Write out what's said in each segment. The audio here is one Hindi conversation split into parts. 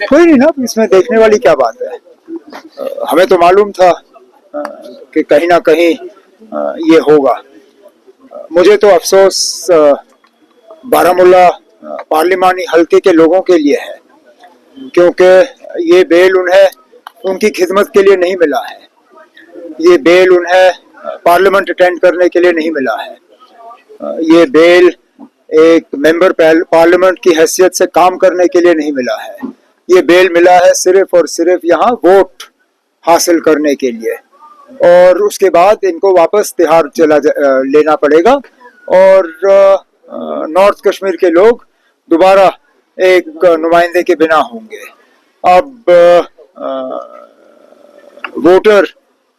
कोई नहीं ना, इसमें देखने वाली क्या बात है। हमें तो मालूम था कि कहीं ना कहीं ये होगा। मुझे तो अफसोस बारामूला पार्लिमानी हल्के के लोगों के लिए है, क्योंकि ये बेल उन्हें उनकी खिदमत के लिए नहीं मिला है। ये बेल उन्हें पार्लियामेंट अटेंड करने के लिए नहीं मिला है। ये बेल एक मेंबर पार्लियामेंट की हैसियत से काम करने के लिए नहीं मिला है। ये बेल मिला है सिर्फ और सिर्फ यहाँ वोट हासिल करने के लिए, और उसके बाद इनको वापस तिहाड़ लेना पड़ेगा और नॉर्थ कश्मीर के लोग दोबारा एक नुमाइंदे के बिना होंगे। अब वोटर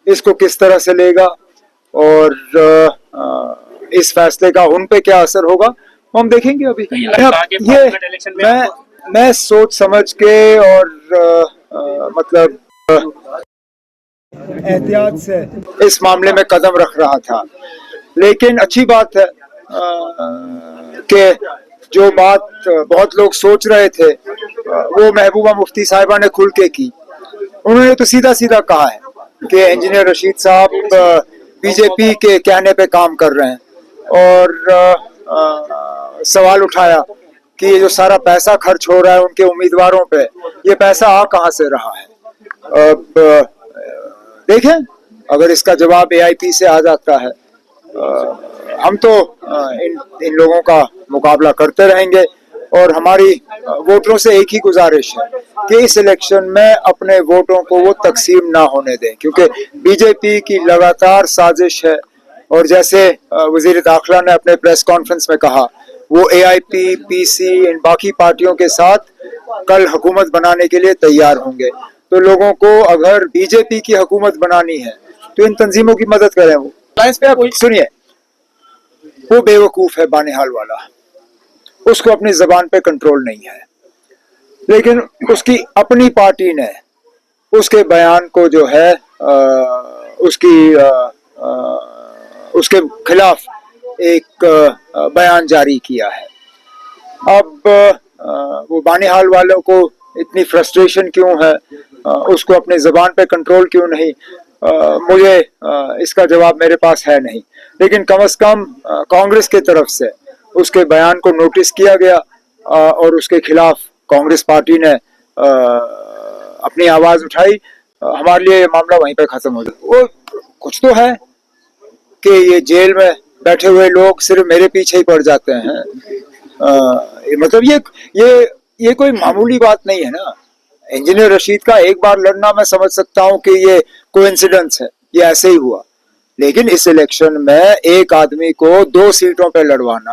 इसको किस तरह से लेगा और इस फैसले का उन पे क्या असर होगा हम देखेंगे। अभी ये मैं सोच समझ के और मतलब एहतियात से इस मामले में कदम रख रहा था, लेकिन अच्छी बात है कि जो बात बहुत लोग सोच रहे थे वो महबूबा मुफ्ती साहिबा ने खुल के की। उन्होंने तो सीधा सीधा कहा है कि इंजीनियर रशीद साहब बीजेपी के कहने पे काम कर रहे हैं, और सवाल उठाया कि ये जो सारा पैसा खर्च हो रहा है उनके उम्मीदवारों पे, ये पैसा आ कहां से रहा है। अब देखें, अगर इसका जवाब एआईपी से आ जाता है, हम तो इन लोगों का मुकाबला करते रहेंगे। और हमारी वोटरों से एक ही गुजारिश है कि इस इलेक्शन में अपने वोटों को वो तकसीम ना होने दें, क्योंकि बीजेपी की लगातार साजिश है। और जैसे वजीर दाखिला ने अपने प्रेस कॉन्फ्रेंस में कहा, वो एआईपी, पीसी, इन बाकी पार्टियों के साथ कल हुकूमत बनाने के लिए तैयार होंगे। तो लोगों को अगर बीजेपी की हुकूमत बनानी है तो इन तंजीमों की मदद करें। वो सुनिए, वो बेवकूफ है बानिहाल वाला, उसको अपनी जबान पे कंट्रोल नहीं है, लेकिन उसकी अपनी पार्टी ने उसके बयान को जो है उसके खिलाफ एक बयान जारी किया है। अब वो बानिहाल वालों को इतनी फ्रस्ट्रेशन क्यों है, उसको अपने जबान पे कंट्रोल क्यों नहीं, मुझे इसका जवाब मेरे पास है नहीं। लेकिन कम से कम कांग्रेस की तरफ से उसके बयान को नोटिस किया गया और उसके खिलाफ कांग्रेस पार्टी ने अपनी आवाज उठाई। हमारे लिए ये मामला वहीं पे खत्म हो जाए। वो कुछ तो है कि ये जेल में बैठे हुए लोग सिर्फ मेरे पीछे ही पड़ जाते हैं। मतलब ये कोई मामूली बात नहीं है ना। इंजीनियर रशीद का एक बार लड़ना मैं समझ सकता हूँ कि ये कोइंसिडेंस है, ये ऐसे ही हुआ। लेकिन इस इलेक्शन में एक आदमी को 2 सीटों पे लड़वाना,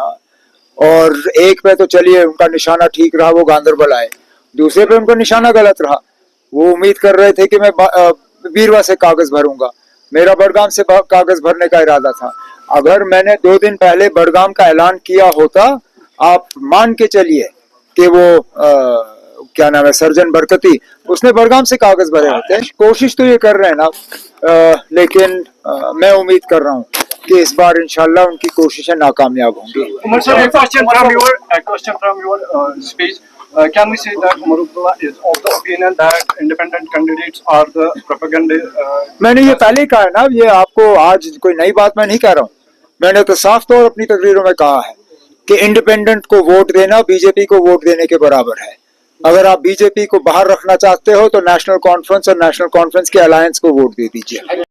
और एक पे तो चलिए उनका निशाना ठीक रहा, वो गांधरबल आए, दूसरे पे उनका निशाना गलत रहा। वो उम्मीद कर रहे थे कि मैं बीरवा से कागज भरूंगा, मेरा बड़गाम से कागज भरने का इरादा था। अगर मैंने 2 दिन पहले बड़गाम का ऐलान किया होता, आप मान के चलिए कि वो क्या नाम है, सर्जन बरकती, उसने बड़गाम से कागज भरे होते। कोशिश तो ये कर रहे हैं ना, लेकिन मैं उम्मीद कर रहा हूँ कि इस बार इंशाल्लाह उनकी कोशिशें नाकामयाब होंगी। Can we say that Umar Abdullah is of the opinion that independent candidates are the propaganda? मैंने ये पहले ही कहा है ना, ये आपको आज कोई नई बात मैं नहीं कह रहा हूँ। मैंने तो साफ तौर अपनी तकरीरों में कहा है कि इंडिपेंडेंट को वोट देना बीजेपी को वोट देने के बराबर है। अगर आप बीजेपी को बाहर रखना चाहते हो तो नेशनल कॉन्फ्रेंस और नेशनल कॉन्फ्रेंस के अलायंस को वोट दे दीजिए।